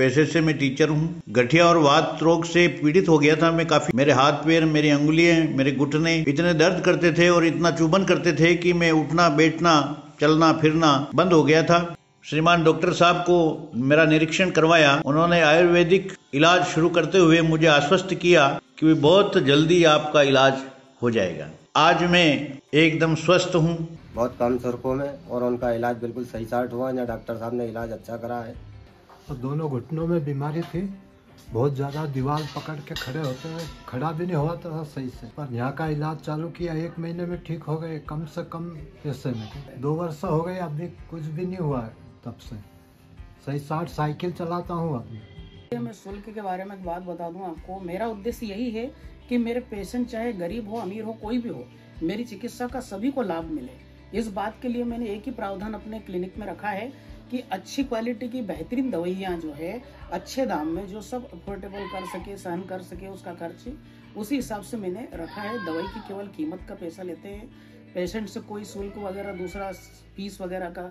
पेशे से मैं टीचर हूँ। गठिया और वात रोग से पीड़ित हो गया था मैं काफी। मेरे हाथ पैर, मेरी अंगुलियां, मेरे घुटने इतने दर्द करते थे और इतना चुभन करते थे कि मैं उठना बैठना चलना फिरना बंद हो गया था। श्रीमान डॉक्टर साहब को मेरा निरीक्षण करवाया। उन्होंने आयुर्वेदिक इलाज शुरू करते हुए मुझे आश्वस्त किया कि बहुत जल्दी आपका इलाज हो जाएगा। आज मैं एकदम स्वस्थ हूँ। बहुत कम शुल्कों में और उनका इलाज बिल्कुल सही साट हुआ। या डॉक्टर साहब ने इलाज अच्छा करा है। और दोनों घुटनों में बीमारी थी, बहुत ज़्यादा दीवार पकड़ के खड़े होते हैं, खड़ा भी नहीं हुआ था सही से। पर यहाँ का इलाज चालू किया, 1 महीने में ठीक हो गए, कम से कम पैसे में। 2 वर्ष हो गए, अभी कुछ भी नहीं हुआ है तब से। सही साइकिल चलाता हूँ अभी। मैं शुल्क के बारे में एक बात बता दूं आपको। मेरा उद्देश्य यही है कि मेरे पेशेंट चाहे गरीब हो अमीर हो कोई भी हो, मेरी चिकित्सा का सभी को लाभ मिले। इस बात के लिए मैंने एक ही प्रावधान अपने क्लिनिक में रखा है कि अच्छी क्वालिटी की बेहतरीन दवाइयाँ जो है अच्छे दाम में, जो सब अफोर्डेबल कर सके, सहन कर सके उसका खर्च, उसी हिसाब से मैंने रखा है। दवाई की केवल कीमत का पैसा लेते हैं। पेशेंट से कोई शुल्क वगैरह दूसरा फीस वगैरह का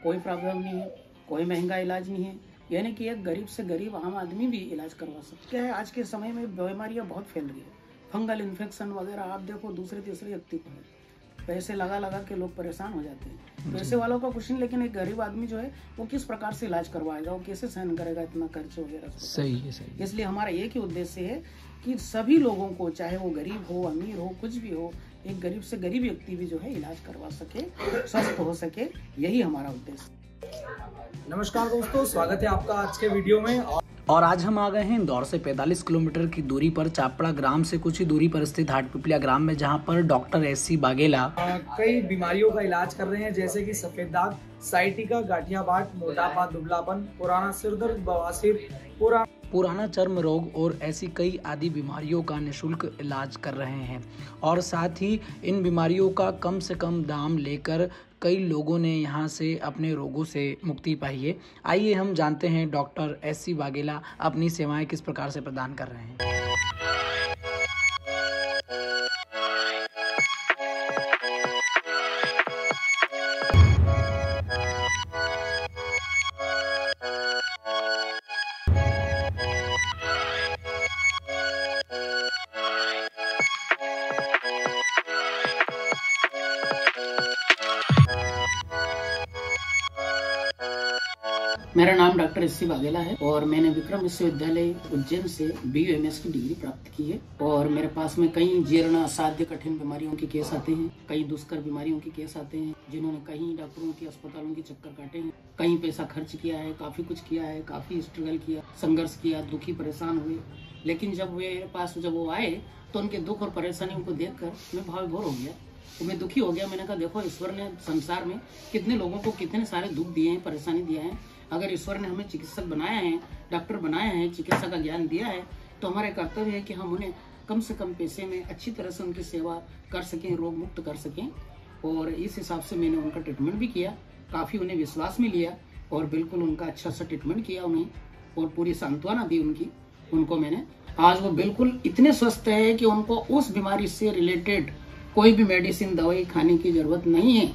कोई प्रावधान नहीं है, कोई महंगा इलाज नहीं है। यानी कि एक गरीब से गरीब आम आदमी भी इलाज करवा सकता है। आज के समय में बीमारियां बहुत फैल रही है, फंगल इन्फेक्शन वगैरह आप देखो दूसरे तीसरे व्यक्ति को है। पैसे लगा लगा के लोग परेशान हो जाते हैं। पैसे वालों का कुछ नहीं, लेकिन एक गरीब आदमी जो है वो किस प्रकार से इलाज करवाएगा, वो कैसे सहन करेगा इतना खर्च वगैरह। सही है, सही है। इसलिए हमारा एक ही उद्देश्य है कि सभी लोगों को, चाहे वो गरीब हो अमीर हो कुछ भी हो, एक गरीब से गरीब व्यक्ति भी जो है इलाज करवा सके, स्वस्थ हो सके, यही हमारा उद्देश्य। नमस्कार दोस्तों, स्वागत है आपका आज के वीडियो में। और आज हम आ गए हैं इंदौर से 45 किलोमीटर की दूरी पर चापड़ा ग्राम से कुछ ही दूरी पर स्थित हाटपिपलिया ग्राम में, जहां पर डॉक्टर एससी बागेला कई बीमारियों का इलाज कर रहे हैं, जैसे कि सफेद दाग, साइटिका, गाठियावाट, मोटापा, दुबलापन, पुराना सिरदर्द, बवासीर, पुराना चर्म रोग और ऐसी कई आदि बीमारियों का निःशुल्क इलाज कर रहे हैं। और साथ ही इन बीमारियों का कम से कम दाम लेकर कई लोगों ने यहाँ से अपने रोगों से मुक्ति पाई है। आइए हम जानते हैं डॉक्टर एससी बागेला अपनी सेवाएं किस प्रकार से प्रदान कर रहे हैं। मेरा नाम डॉक्टर एससी बागेला है और मैंने विक्रम विश्वविद्यालय उज्जैन से BUMS की डिग्री प्राप्त की है। और मेरे पास में कई जीर्ण असाध्य कठिन बीमारियों के केस आते हैं, कई दुष्कर बीमारियों के केस आते हैं, जिन्होंने कई डॉक्टरों के अस्पतालों के चक्कर काटे हैं, कई पैसा खर्च किया है, काफी कुछ किया है, काफी स्ट्रगल किया, संघर्ष किया, दुखी परेशान हुए। लेकिन जब मेरे पास वो आए तो उनके दुख और परेशानियों को देखकर मैं भावविभोर हो गया, तो मैं दुखी हो गया। मैंने कहा देखो, ईश्वर ने संसार में कितने लोगों को कितने सारे दुख दिए हैं, परेशानी दिया है। अगर ईश्वर ने हमें चिकित्सक बनाया है, डॉक्टर बनाया है, चिकित्सा का ज्ञान दिया है, तो हमारा कर्तव्य है कि हम उन्हें कम से कम पैसे में अच्छी तरह से उनकी सेवा कर सकें, रोग मुक्त कर सकें। और इस हिसाब से मैंने उनका ट्रीटमेंट भी किया, काफ़ी उन्हें विश्वास में लिया और बिल्कुल उनका अच्छा सा ट्रीटमेंट किया उन्हें, और पूरी सांत्वना दी उनको मैंने। आज वो बिल्कुल इतने स्वस्थ है कि उनको उस बीमारी से रिलेटेड कोई भी मेडिसिन दवाई खाने की जरूरत नहीं है,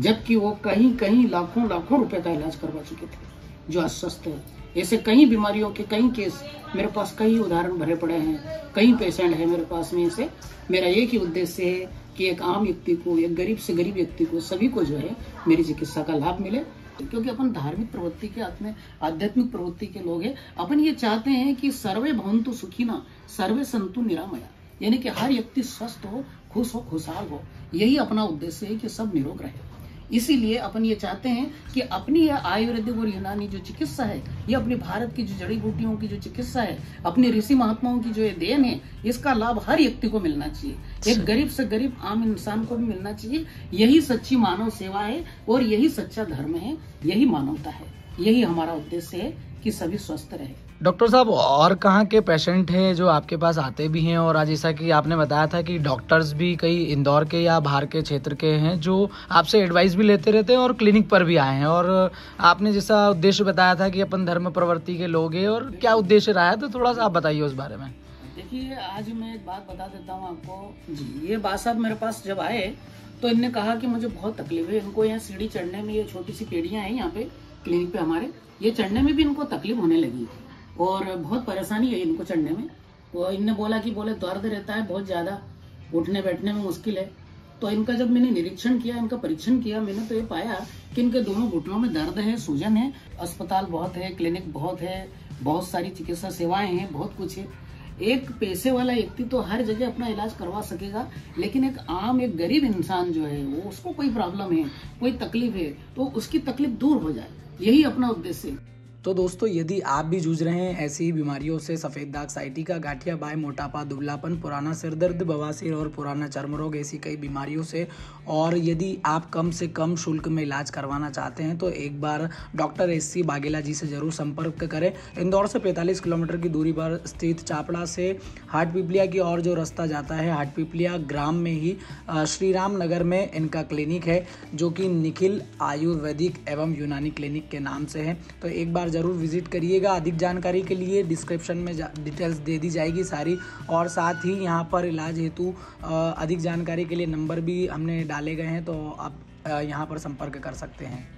जबकि वो कहीं लाखों रुपए का इलाज करवा चुके थे, जो अस्वस्थ है। ऐसे कई बीमारियों के कई केस मेरे पास, कई उदाहरण भरे पड़े हैं, कई पेशेंट है मेरे पास में। से मेरा एक ही उद्देश्य है कि एक आम व्यक्ति को, एक गरीब से गरीब व्यक्ति को, सभी को जो है मेरी चिकित्सा का लाभ मिले। क्योंकि अपन धार्मिक प्रवृत्ति के, अपने आध्यात्मिक प्रवृत्ति के लोग हैं। अपन ये चाहते हैं कि सर्वे भवन्तु सुखिनः, सर्वे सन्तु निरामया, यानी कि हर व्यक्ति स्वस्थ हो, खुश हो, खुशहाल हो। यही अपना उद्देश्य है कि सब निरोग रहे। इसीलिए अपन ये चाहते हैं कि अपनी यह आयुर्वेदिक और यूनानी जो चिकित्सा है, ये अपने भारत की जो जड़ी बूटियों की जो चिकित्सा है, अपने ऋषि महात्माओं की जो ये देन है, इसका लाभ हर व्यक्ति को मिलना चाहिए। एक गरीब से गरीब आम इंसान को भी मिलना चाहिए। यही सच्ची मानव सेवा है और यही सच्चा धर्म है, यही मानवता है। यही हमारा उद्देश्य है कि सभी स्वस्थ रहे। डॉक्टर साहब, और कहाँ के पेशेंट हैं जो आपके पास आते भी हैं? और आज जैसा कि आपने बताया था कि डॉक्टर्स भी कई इंदौर के या बाहर के क्षेत्र के हैं जो आपसे एडवाइस भी लेते रहते हैं और क्लिनिक पर भी आए हैं। और आपने जैसा उद्देश्य बताया था कि अपन धर्म प्रवृत्ति के लोग हैं, और क्या उद्देश्य रहा है, तो थोड़ा सा आप बताइए उस बारे में। देखिए, आज मैं एक बात बता देता हूँ आपको जी। ये बात साहब मेरे पास जब आए तो इनने कहा कि मुझे बहुत तकलीफ है। इनको यहाँ सीढ़ी चढ़ने में, ये छोटी सी पेड़ियाँ हैं यहाँ पे क्लिनिक पे हमारे, ये चढ़ने में भी इनको तकलीफ होने लगी। और बहुत परेशानी है इनको चढ़ने में। तो इनने बोला कि दर्द रहता है बहुत ज्यादा, उठने बैठने में मुश्किल है। तो इनका जब मैंने निरीक्षण किया, इनका परीक्षण किया, मैंने तो ये पाया कि इनके दोनों घुटनों में दर्द है, सूजन है। अस्पताल बहुत है, क्लिनिक बहुत है, बहुत सारी चिकित्सा सेवाएं हैं, बहुत कुछ है। एक पैसे वाला व्यक्ति तो हर जगह अपना इलाज करवा सकेगा, लेकिन एक गरीब इंसान जो है वो, उसको कोई प्रॉब्लम है, कोई तकलीफ है, तो उसकी तकलीफ दूर हो जाए, यही अपना उद्देश्य है। तो दोस्तों, यदि आप भी जूझ रहे हैं ऐसी ही बीमारियों से, सफ़ेद दाग, साइटिका, गाठिया बाय, मोटापा, दुबलापन, पुराना सिर दर्द, बवासीर और पुराना चर्म रोग, ऐसी कई बीमारियों से, और यदि आप कम से कम शुल्क में इलाज करवाना चाहते हैं तो एक बार डॉक्टर SC बाघेला जी से ज़रूर संपर्क करें। इंदौर से 45 किलोमीटर की दूरी पर स्थित चापड़ा से हाटपिपलिया की ओर जो रास्ता जाता है, हाटपिपलिया ग्राम में ही श्री राम नगर में इनका क्लिनिक है, जो कि निखिल आयुर्वेदिक एवं यूनानी क्लिनिक के नाम से है। तो एक बार ज़रूर विजिट करिएगा। अधिक जानकारी के लिए डिस्क्रिप्शन में डिटेल्स दे दी जाएगी सारी, और साथ ही यहाँ पर इलाज हेतु अधिक जानकारी के लिए नंबर भी हमने डाले गए हैं, तो आप यहाँ पर संपर्क कर सकते हैं।